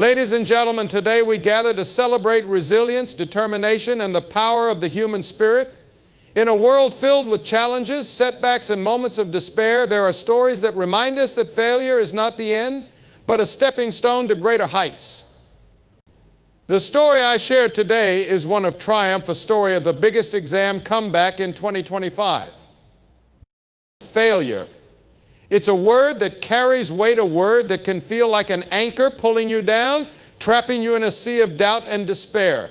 Ladies and gentlemen, today we gather to celebrate resilience, determination, and the power of the human spirit. In a world filled with challenges, setbacks, and moments of despair, there are stories that remind us that failure is not the end, but a stepping stone to greater heights. The story I share today is one of triumph, a story of the biggest exam comeback in 2025. Failure. It's a word that carries weight, a word that can feel like an anchor pulling you down, trapping you in a sea of doubt and despair.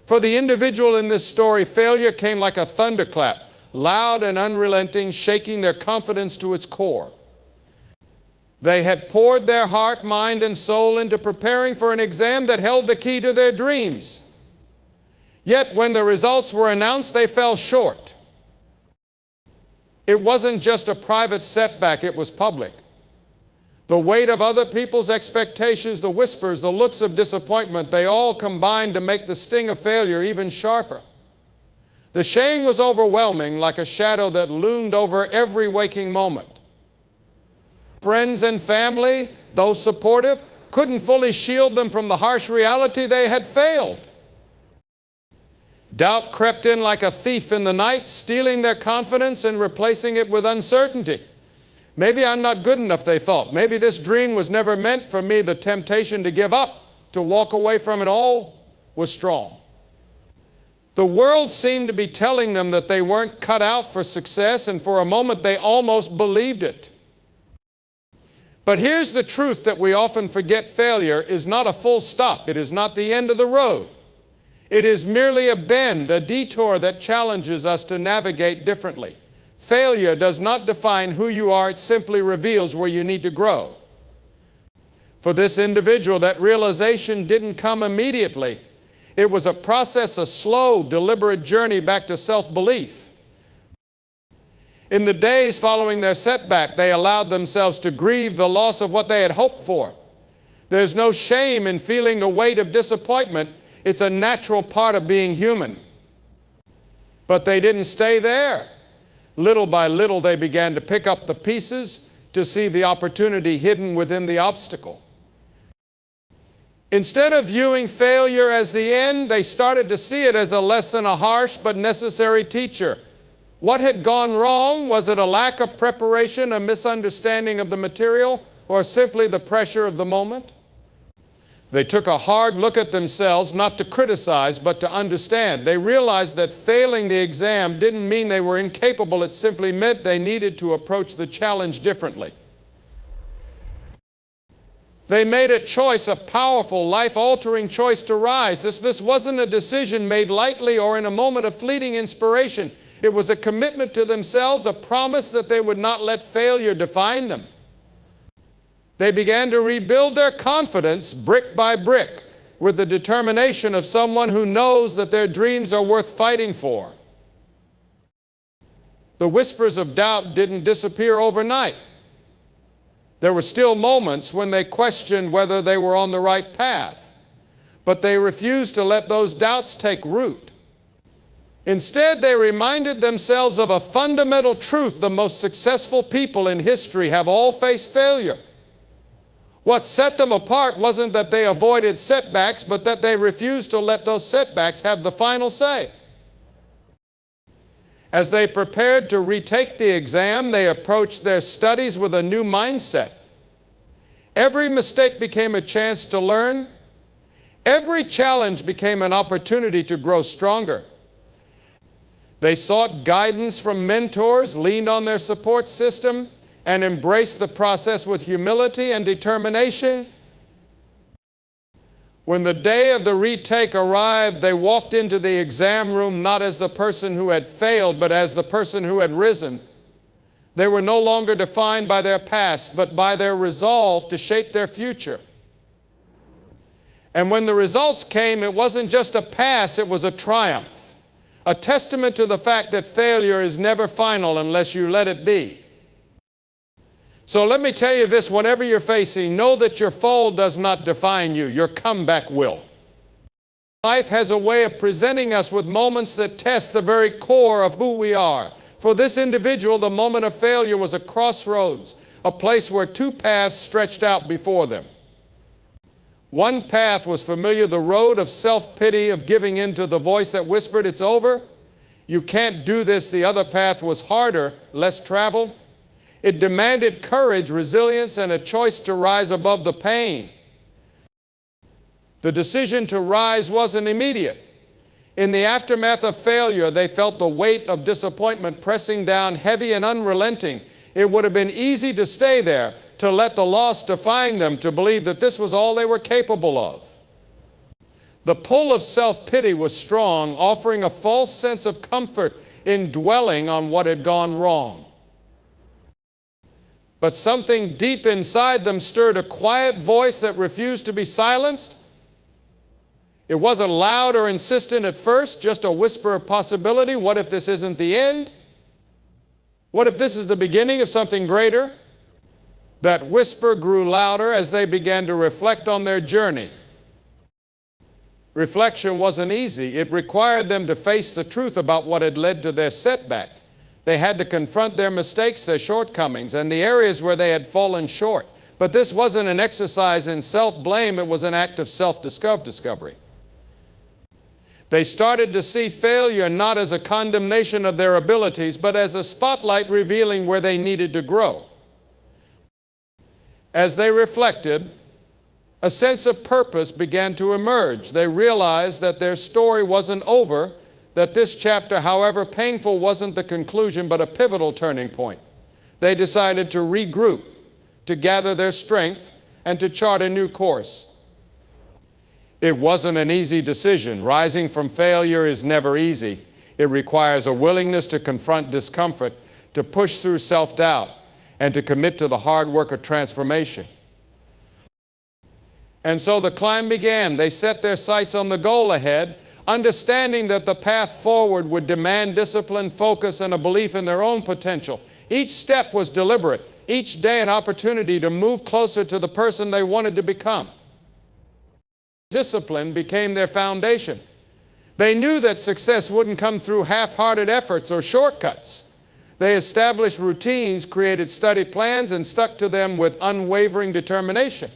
For the individual in this story, failure came like a thunderclap, loud and unrelenting, shaking their confidence to its core. They had poured their heart, mind, and soul into preparing for an exam that held the key to their dreams. Yet when the results were announced, they fell short. It wasn't just a private setback, it was public. The weight of other people's expectations, the whispers, the looks of disappointment, they all combined to make the sting of failure even sharper. The shame was overwhelming, like a shadow that loomed over every waking moment. Friends and family, though supportive, couldn't fully shield them from the harsh reality they had failed. Doubt crept in like a thief in the night, stealing their confidence and replacing it with uncertainty. Maybe I'm not good enough, they thought. Maybe this dream was never meant for me. The temptation to give up, to walk away from it all, was strong. The world seemed to be telling them that they weren't cut out for success, and for a moment they almost believed it. But here's the truth that we often forget: failure is not a full stop. It is not the end of the road. It is merely a bend, a detour that challenges us to navigate differently. Failure does not define who you are, it simply reveals where you need to grow. For this individual, that realization didn't come immediately. It was a process, a slow, deliberate journey back to self-belief. In the days following their setback, they allowed themselves to grieve the loss of what they had hoped for. There's no shame in feeling the weight of disappointment. It's a natural part of being human. But they didn't stay there. Little by little, they began to pick up the pieces to see the opportunity hidden within the obstacle. Instead of viewing failure as the end, they started to see it as a lesson, a harsh but necessary teacher. What had gone wrong? Was it a lack of preparation, a misunderstanding of the material, or simply the pressure of the moment? They took a hard look at themselves, not to criticize, but to understand. They realized that failing the exam didn't mean they were incapable. It simply meant they needed to approach the challenge differently. They made a choice, a powerful, life-altering choice to rise. This wasn't a decision made lightly or in a moment of fleeting inspiration. It was a commitment to themselves, a promise that they would not let failure define them. They began to rebuild their confidence brick by brick with the determination of someone who knows that their dreams are worth fighting for. The whispers of doubt didn't disappear overnight. There were still moments when they questioned whether they were on the right path, but they refused to let those doubts take root. Instead, they reminded themselves of a fundamental truth: the most successful people in history have all faced failure. What set them apart wasn't that they avoided setbacks, but that they refused to let those setbacks have the final say. As they prepared to retake the exam, they approached their studies with a new mindset. Every mistake became a chance to learn. Every challenge became an opportunity to grow stronger. They sought guidance from mentors, leaned on their support system, and embraced the process with humility and determination. When the day of the retake arrived, they walked into the exam room not as the person who had failed, but as the person who had risen. They were no longer defined by their past, but by their resolve to shape their future. And when the results came, it wasn't just a pass, it was a triumph, a testament to the fact that failure is never final unless you let it be. So let me tell you this: whatever you're facing, know that your fall does not define you. Your comeback will. Life has a way of presenting us with moments that test the very core of who we are. For this individual, the moment of failure was a crossroads, a place where two paths stretched out before them. One path was familiar, the road of self-pity, of giving in to the voice that whispered, "It's over. You can't do this." The other path was harder, less traveled. It demanded courage, resilience, and a choice to rise above the pain. The decision to rise wasn't immediate. In the aftermath of failure, they felt the weight of disappointment pressing down heavy and unrelenting. It would have been easy to stay there, to let the loss define them, to believe that this was all they were capable of. The pull of self-pity was strong, offering a false sense of comfort in dwelling on what had gone wrong. But something deep inside them stirred a quiet voice that refused to be silenced. It wasn't loud or insistent at first, just a whisper of possibility. What if this isn't the end? What if this is the beginning of something greater? That whisper grew louder as they began to reflect on their journey. Reflection wasn't easy. It required them to face the truth about what had led to their setback. They had to confront their mistakes, their shortcomings, and the areas where they had fallen short. But this wasn't an exercise in self-blame. It was an act of self-discovery. They started to see failure not as a condemnation of their abilities, but as a spotlight revealing where they needed to grow. As they reflected, a sense of purpose began to emerge. They realized that their story wasn't over, that this chapter, however painful, wasn't the conclusion, but a pivotal turning point. They decided to regroup, to gather their strength, and to chart a new course. It wasn't an easy decision. Rising from failure is never easy. It requires a willingness to confront discomfort, to push through self-doubt, and to commit to the hard work of transformation. And so the climb began. They set their sights on the goal ahead, understanding that the path forward would demand discipline, focus, and a belief in their own potential. Each step was deliberate, each day an opportunity to move closer to the person they wanted to become. Discipline became their foundation. They knew that success wouldn't come through half-hearted efforts or shortcuts. They established routines, created study plans, and stuck to them with unwavering determination.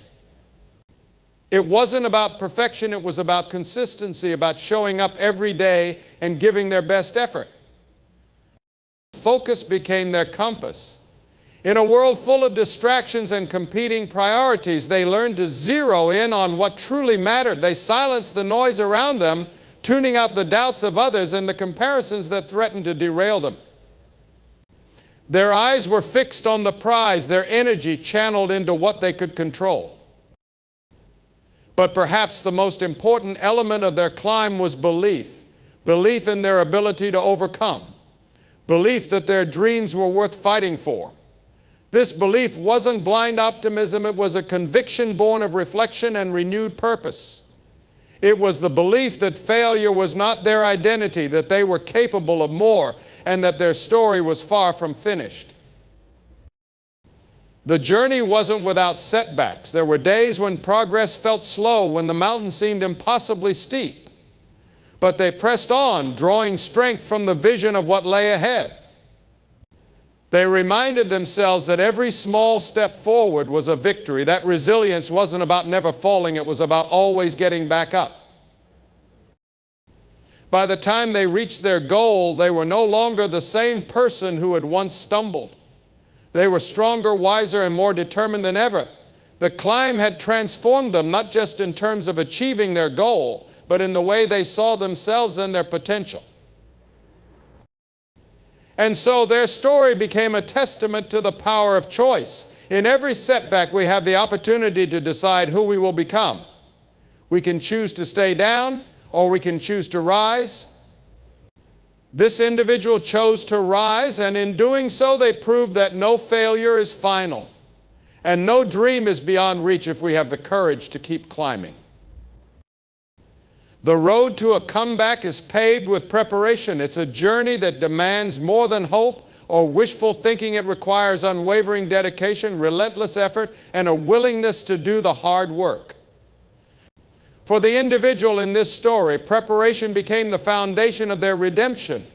It wasn't about perfection, it was about consistency, about showing up every day and giving their best effort. Focus became their compass. In a world full of distractions and competing priorities, they learned to zero in on what truly mattered. They silenced the noise around them, tuning out the doubts of others and the comparisons that threatened to derail them. Their eyes were fixed on the prize, their energy channeled into what they could control. But perhaps the most important element of their climb was belief. Belief in their ability to overcome. Belief that their dreams were worth fighting for. This belief wasn't blind optimism, it was a conviction born of reflection and renewed purpose. It was the belief that failure was not their identity, that they were capable of more, and that their story was far from finished. The journey wasn't without setbacks. There were days when progress felt slow, when the mountain seemed impossibly steep. But they pressed on, drawing strength from the vision of what lay ahead. They reminded themselves that every small step forward was a victory. That resilience wasn't about never falling, it was about always getting back up. By the time they reached their goal, they were no longer the same person who had once stumbled. They were stronger, wiser, and more determined than ever. The climb had transformed them, not just in terms of achieving their goal, but in the way they saw themselves and their potential. And so their story became a testament to the power of choice. In every setback, we have the opportunity to decide who we will become. We can choose to stay down, or we can choose to rise. This individual chose to rise, and in doing so, they proved that no failure is final, and no dream is beyond reach if we have the courage to keep climbing. The road to a comeback is paved with preparation. It's a journey that demands more than hope or wishful thinking. It requires unwavering dedication, relentless effort, and a willingness to do the hard work. For the individual in this story, preparation became the foundation of their redemption.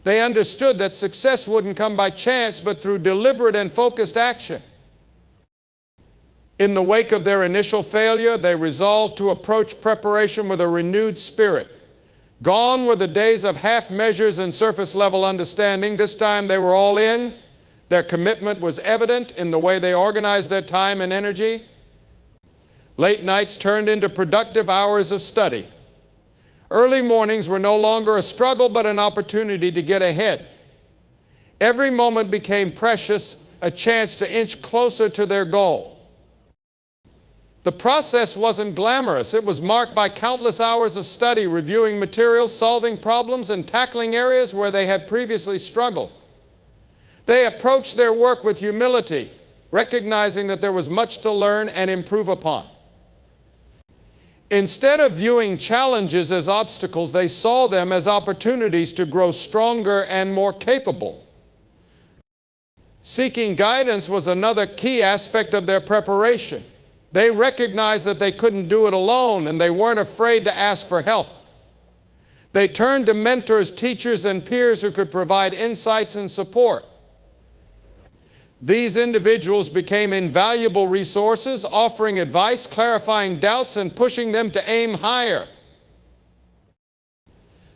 They understood that success wouldn't come by chance, but through deliberate and focused action. In the wake of their initial failure, they resolved to approach preparation with a renewed spirit. Gone were the days of half measures and surface level understanding. This time they were all in. Their commitment was evident in the way they organized their time and energy. Late nights turned into productive hours of study. Early mornings were no longer a struggle but an opportunity to get ahead. Every moment became precious, a chance to inch closer to their goal. The process wasn't glamorous. It was marked by countless hours of study, reviewing materials, solving problems, and tackling areas where they had previously struggled. They approached their work with humility, recognizing that there was much to learn and improve upon. Instead of viewing challenges as obstacles, they saw them as opportunities to grow stronger and more capable. Seeking guidance was another key aspect of their preparation. They recognized that they couldn't do it alone, and they weren't afraid to ask for help. They turned to mentors, teachers, and peers who could provide insights and support. These individuals became invaluable resources, offering advice, clarifying doubts, and pushing them to aim higher.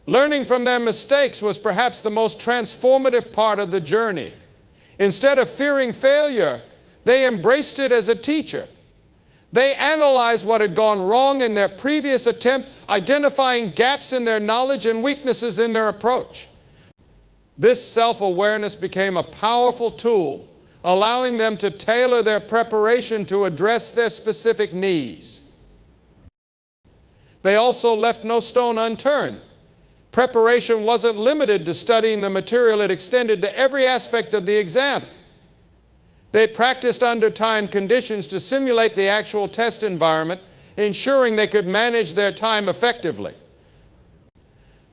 Learning from their mistakes was perhaps the most transformative part of the journey. Instead of fearing failure, they embraced it as a teacher. They analyzed what had gone wrong in their previous attempt, identifying gaps in their knowledge and weaknesses in their approach. This self-awareness became a powerful tool, allowing them to tailor their preparation to address their specific needs. They also left no stone unturned. Preparation wasn't limited to studying the material, it extended to every aspect of the exam. They practiced under timed conditions to simulate the actual test environment, ensuring they could manage their time effectively.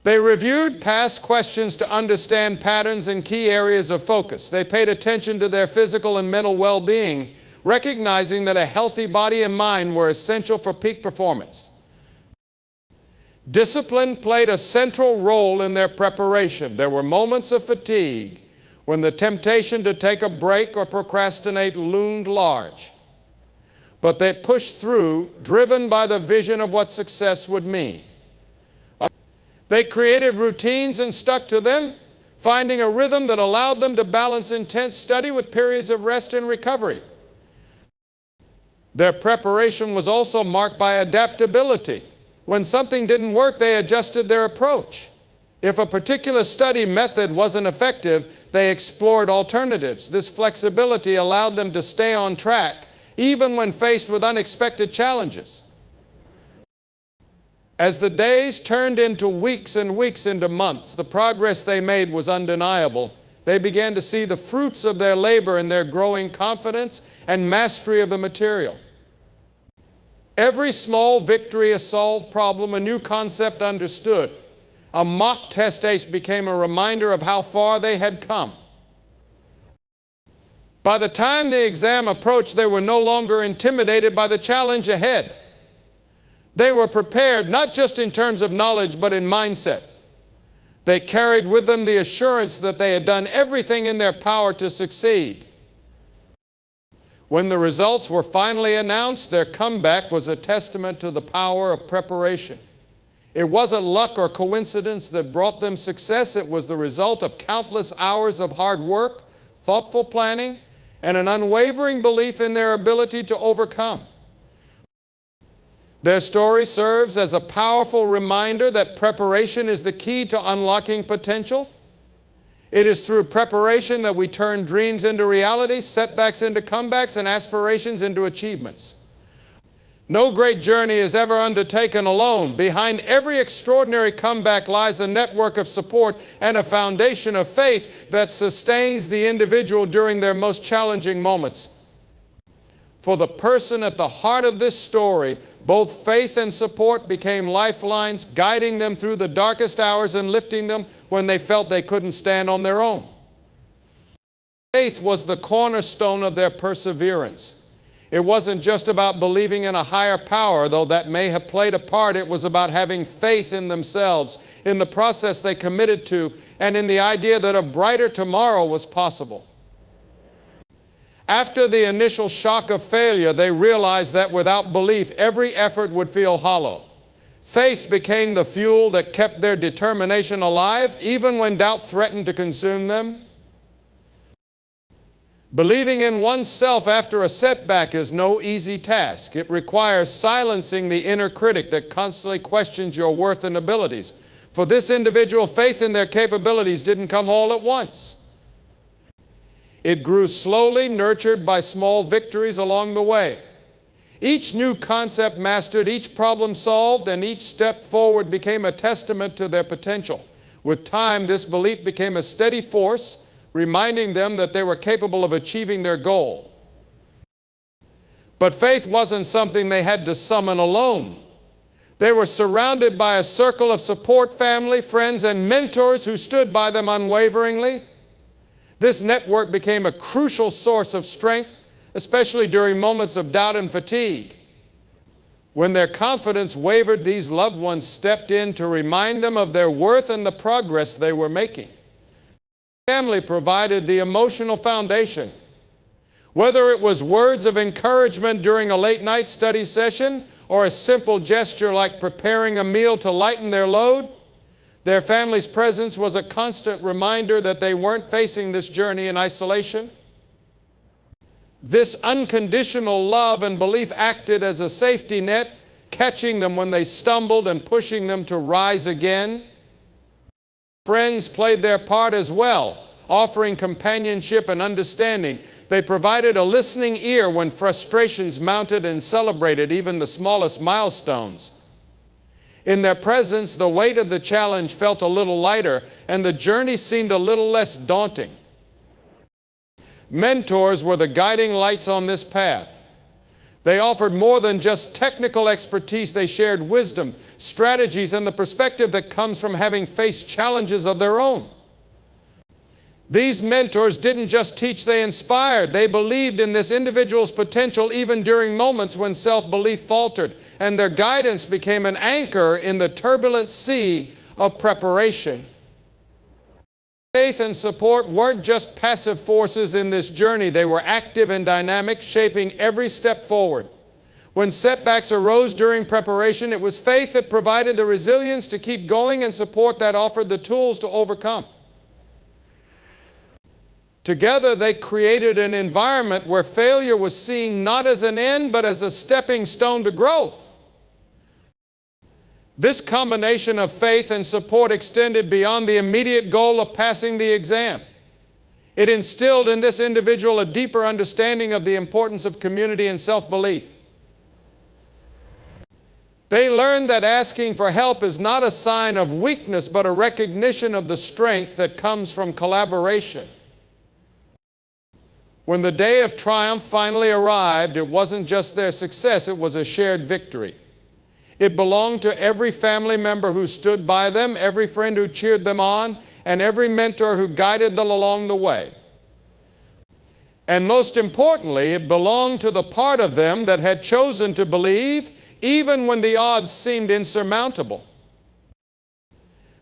They reviewed past questions to understand patterns and key areas of focus. They paid attention to their physical and mental well-being, recognizing that a healthy body and mind were essential for peak performance. Discipline played a central role in their preparation. There were moments of fatigue when the temptation to take a break or procrastinate loomed large. But they pushed through, driven by the vision of what success would mean. They created routines and stuck to them, finding a rhythm that allowed them to balance intense study with periods of rest and recovery. Their preparation was also marked by adaptability. When something didn't work, they adjusted their approach. If a particular study method wasn't effective, they explored alternatives. This flexibility allowed them to stay on track, even when faced with unexpected challenges. As the days turned into weeks and weeks into months, the progress they made was undeniable. They began to see the fruits of their labor in their growing confidence and mastery of the material. Every small victory, a solved problem, a new concept understood. A mock test ace became a reminder of how far they had come. By the time the exam approached, they were no longer intimidated by the challenge ahead. They were prepared not just in terms of knowledge, but in mindset. They carried with them the assurance that they had done everything in their power to succeed. When the results were finally announced, their comeback was a testament to the power of preparation. It wasn't luck or coincidence that brought them success. It was the result of countless hours of hard work, thoughtful planning, and an unwavering belief in their ability to overcome. Their story serves as a powerful reminder that preparation is the key to unlocking potential. It is through preparation that we turn dreams into reality, setbacks into comebacks, and aspirations into achievements. No great journey is ever undertaken alone. Behind every extraordinary comeback lies a network of support and a foundation of faith that sustains the individual during their most challenging moments. For the person at the heart of this story, both faith and support became lifelines, guiding them through the darkest hours and lifting them when they felt they couldn't stand on their own. Faith was the cornerstone of their perseverance. It wasn't just about believing in a higher power, though that may have played a part. It was about having faith in themselves, in the process they committed to, and in the idea that a brighter tomorrow was possible. After the initial shock of failure, they realized that without belief, every effort would feel hollow. Faith became the fuel that kept their determination alive, even when doubt threatened to consume them. Believing in oneself after a setback is no easy task. It requires silencing the inner critic that constantly questions your worth and abilities. For this individual, faith in their capabilities didn't come all at once. It grew slowly, nurtured by small victories along the way. Each new concept mastered, each problem solved, and each step forward became a testament to their potential. With time, this belief became a steady force, reminding them that they were capable of achieving their goal. But faith wasn't something they had to summon alone. They were surrounded by a circle of support, family, friends, and mentors who stood by them unwaveringly. This network became a crucial source of strength, especially during moments of doubt and fatigue. When their confidence wavered, these loved ones stepped in to remind them of their worth and the progress they were making. Family provided the emotional foundation. Whether it was words of encouragement during a late night study session or a simple gesture like preparing a meal to lighten their load, their family's presence was a constant reminder that they weren't facing this journey in isolation. This unconditional love and belief acted as a safety net, catching them when they stumbled and pushing them to rise again. Friends played their part as well, offering companionship and understanding. They provided a listening ear when frustrations mounted and celebrated even the smallest milestones. In their presence, the weight of the challenge felt a little lighter, and the journey seemed a little less daunting. Mentors were the guiding lights on this path. They offered more than just technical expertise. They shared wisdom, strategies, and the perspective that comes from having faced challenges of their own. These mentors didn't just teach, they inspired. They believed in this individual's potential even during moments when self-belief faltered, and their guidance became an anchor in the turbulent sea of preparation. Faith and support weren't just passive forces in this journey. They were active and dynamic, shaping every step forward. When setbacks arose during preparation, it was faith that provided the resilience to keep going and support that offered the tools to overcome. Together, they created an environment where failure was seen not as an end, but as a stepping stone to growth. This combination of faith and support extended beyond the immediate goal of passing the exam. It instilled in this individual a deeper understanding of the importance of community and self-belief. They learned that asking for help is not a sign of weakness, but a recognition of the strength that comes from collaboration. When the day of triumph finally arrived, it wasn't just their success, it was a shared victory. It belonged to every family member who stood by them, every friend who cheered them on, and every mentor who guided them along the way. And most importantly, it belonged to the part of them that had chosen to believe, even when the odds seemed insurmountable.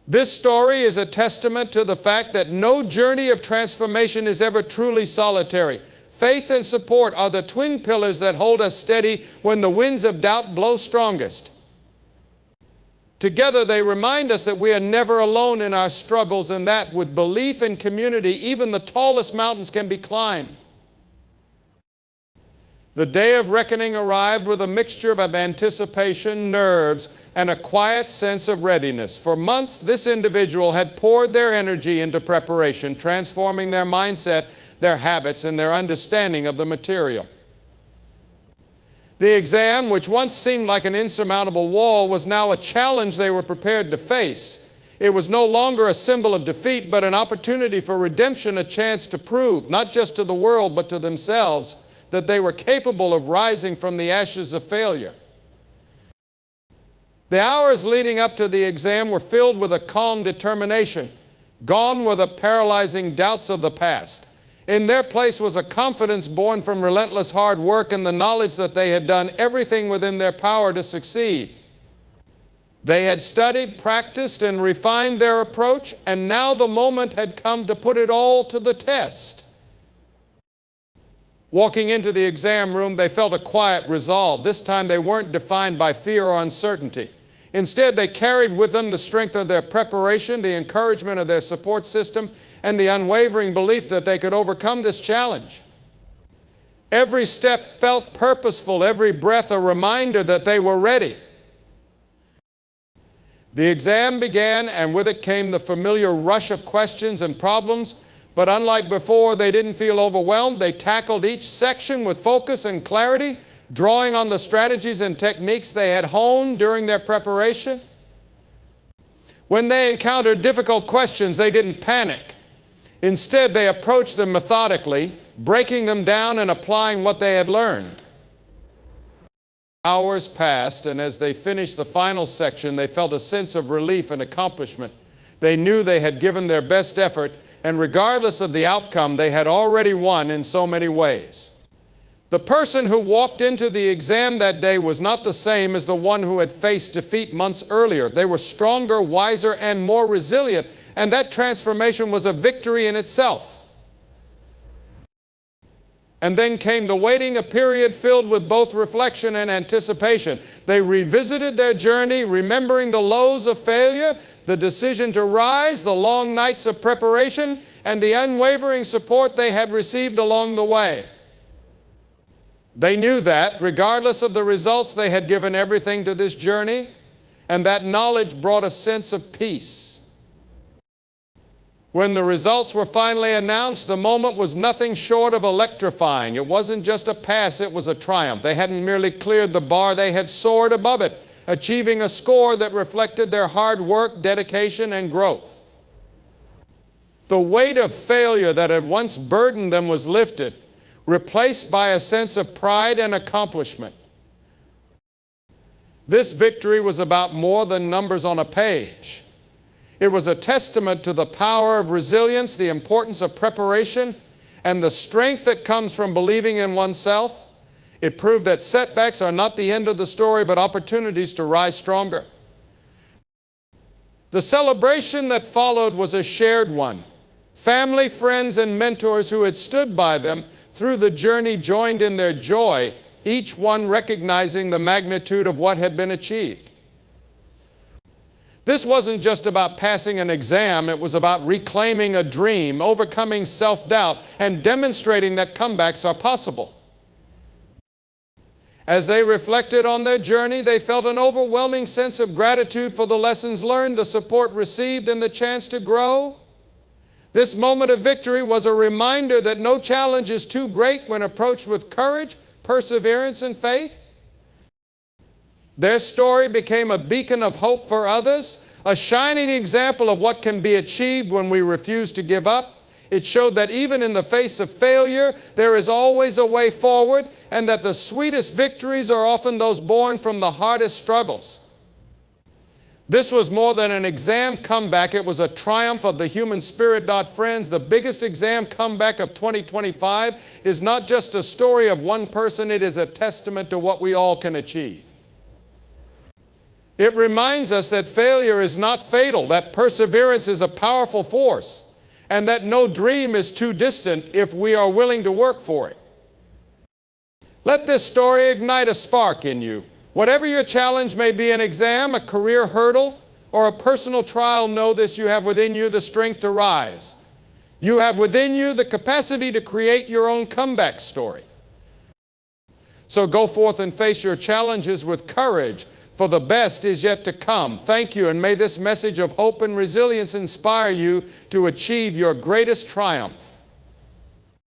This story is a testament to the fact that no journey of transformation is ever truly solitary. Faith and support are the twin pillars that hold us steady when the winds of doubt blow strongest. Together, they remind us that we are never alone in our struggles, and that with belief and community, even the tallest mountains can be climbed. The day of reckoning arrived with a mixture of anticipation, nerves, and a quiet sense of readiness. For months, this individual had poured their energy into preparation, transforming their mindset, their habits, and their understanding of the material. The exam, which once seemed like an insurmountable wall, was now a challenge they were prepared to face. It was no longer a symbol of defeat, but an opportunity for redemption, a chance to prove, not just to the world, but to themselves, that they were capable of rising from the ashes of failure. The hours leading up to the exam were filled with a calm determination. Gone were the paralyzing doubts of the past. In their place was a confidence born from relentless hard work and the knowledge that they had done everything within their power to succeed. They had studied, practiced, and refined their approach, and now the moment had come to put it all to the test. Walking into the exam room, they felt a quiet resolve. This time they weren't defined by fear or uncertainty. Instead, they carried with them the strength of their preparation, the encouragement of their support system, and the unwavering belief that they could overcome this challenge. Every step felt purposeful, every breath a reminder that they were ready. The exam began, and with it came the familiar rush of questions and problems. But unlike before, they didn't feel overwhelmed. They tackled each section with focus and clarity, drawing on the strategies and techniques they had honed during their preparation. When they encountered difficult questions, they didn't panic. Instead, they approached them methodically, breaking them down and applying what they had learned. Hours passed, and as they finished the final section, they felt a sense of relief and accomplishment. They knew they had given their best effort, and regardless of the outcome, they had already won in so many ways. The person who walked into the exam that day was not the same as the one who had faced defeat months earlier. They were stronger, wiser, and more resilient, and that transformation was a victory in itself. And then came the waiting, a period filled with both reflection and anticipation. They revisited their journey, remembering the lows of failure, the decision to rise, the long nights of preparation, and the unwavering support they had received along the way. They knew that, regardless of the results, they had given everything to this journey, and that knowledge brought a sense of peace. When the results were finally announced, the moment was nothing short of electrifying. It wasn't just a pass, it was a triumph. They hadn't merely cleared the bar, they had soared above it, achieving a score that reflected their hard work, dedication, and growth. The weight of failure that had once burdened them was lifted, replaced by a sense of pride and accomplishment. This victory was about more than numbers on a page. It was a testament to the power of resilience, the importance of preparation, and the strength that comes from believing in oneself. It proved that setbacks are not the end of the story, but opportunities to rise stronger. The celebration that followed was a shared one. Family, friends, and mentors who had stood by them through the journey joined in their joy, each one recognizing the magnitude of what had been achieved. This wasn't just about passing an exam, it was about reclaiming a dream, overcoming self-doubt, and demonstrating that comebacks are possible. As they reflected on their journey, they felt an overwhelming sense of gratitude for the lessons learned, the support received, and the chance to grow. This moment of victory was a reminder that no challenge is too great when approached with courage, perseverance, and faith. Their story became a beacon of hope for others, a shining example of what can be achieved when we refuse to give up. It showed that even in the face of failure, there is always a way forward, and that the sweetest victories are often those born from the hardest struggles. This was more than an exam comeback. It was a triumph of the human spirit. Friends, the biggest exam comeback of 2025 is not just a story of one person, it is a testament to what we all can achieve. It reminds us that failure is not fatal, that perseverance is a powerful force, and that no dream is too distant if we are willing to work for it. Let this story ignite a spark in you. Whatever your challenge may be, an exam, a career hurdle, or a personal trial, know this: you have within you the strength to rise. You have within you the capacity to create your own comeback story. So go forth and face your challenges with courage, for the best is yet to come. Thank you, and may this message of hope and resilience inspire you to achieve your greatest triumph.